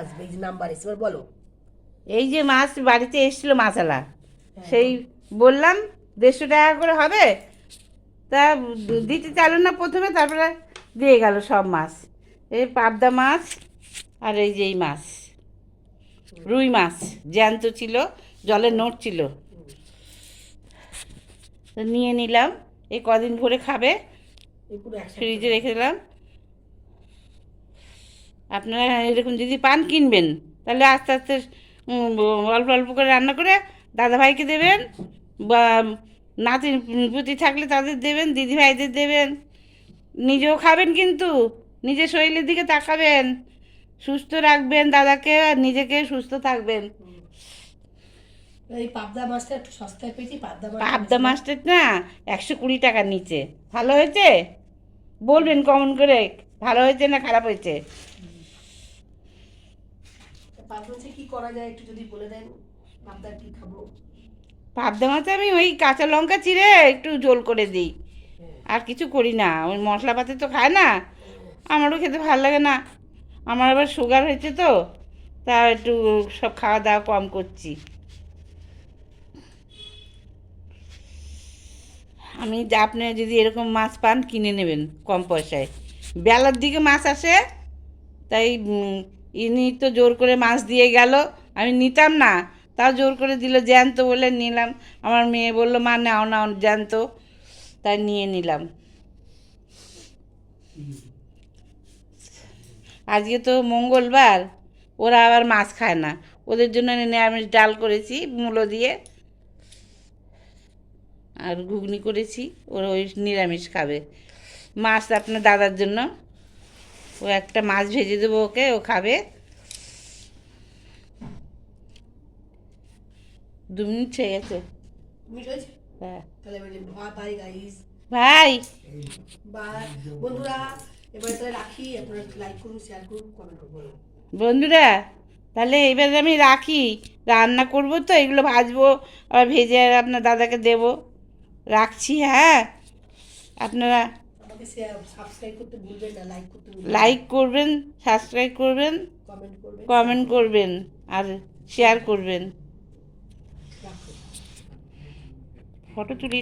আসবে, এই যে নাম্বার এসে এবার বলো। এই যে মাছ বাড়িতে এসেছিল মাছালা, সেই বললাম 150 টাকা করে হবে, তা দিতে চাইল না প্রথমে, তারপরে দিয়ে গেল সব মাছ। এই পাবদা মাছ আর এই যে এই মাছ রুই মাছ জ্যান্ত ছিল, জলে নড়ছিল, তো নিয়ে নিলাম। এই কদিন ভরে খাবে, ফ্রিজে রেখে দিলাম। আপনারা এরকম যদি পান কিনবেন, তাহলে আস্তে আস্তে অল্প অল্প করে রান্না করে দাদাভাইকে দেবেন, বা নাতি পুতি থাকলে তাদের দেবেন, দিদিভাইদের দেবেন, নিজেও খাবেন, কিন্তু নিজের শরীরের দিকে তাকাবেন, সুস্থ রাখবেন দাদাকে আর নিজেকে, সুস্থ থাকবেন। এই পাবদা মাছটা একটু সস্তায় পেয়েছি, পাবদা মাছটা না 120 টাকার নিচে। ভালো হয়েছে বলবেন কমেন্ট করে, ভালো হয়েছে না খারাপ হয়েছে। পাবদা কি করা যায় একটু যদি বলে দেন, পাবদা কি খাবো? পাবদা মাছে আমি ওই কাঁচা লঙ্কা চিড়ে একটু ঝোল করে দিই, আর কিছু করি না। ওই মশলাপাতি তো খায় না, আমারও খেতে ভালো লাগে না। আমার আবার সুগার হয়েছে তো, তা একটু সব খাওয়া দাওয়া কম করছি। আমি আপনি যদি এরকম মাছ পান কিনে নেবেন কম পয়সায়, বেলার দিকে মাছ আসে, তাই ইনি তো জোর করে মাছ দিয়ে গেল, আমি নিতাম না, তাও জোর করে দিল, জ্যান্ত বলে নিলাম। আমার মেয়ে বললো মা নাও নাও জ্যান্ত, তাই নিয়ে নিলাম। আজকে তো মঙ্গলবার, ওরা আবার মাছ খায় না, ওদের জন্য নিরামিষ ডাল করেছি মূলো দিয়ে, আর ঘুগনি করেছি, ওরা ওই নিরামিষ খাবে। মাছ আপনার দাদার জন্য, ও একটা মাছ ভেজে দেবো ওকে, ও খাবে। 2 মিনিট হয়ে গেছে। হ্যাঁ ভাই, বন্ধুরা এবার তাহলে রাখি, আপনারা লাইক করুন, শেয়ার করুন, কমেন্ট করুন। বন্ধুরা তাহলে এবার আমি রাখি, রান্না করবো তো, এগুলো ভাজবো, আবার ভেজে আপনার দাদাকে দেবো। রাখছি, হ্যাঁ। আপনারা আমাকে সাবস্ক্রাইব করতে ভুলবেন না, লাইক করতে লাইক করবেন, সাবস্ক্রাইব করবেন, কমেন্ট করবেন, আর শেয়ার করবেন। ফটো তুলি।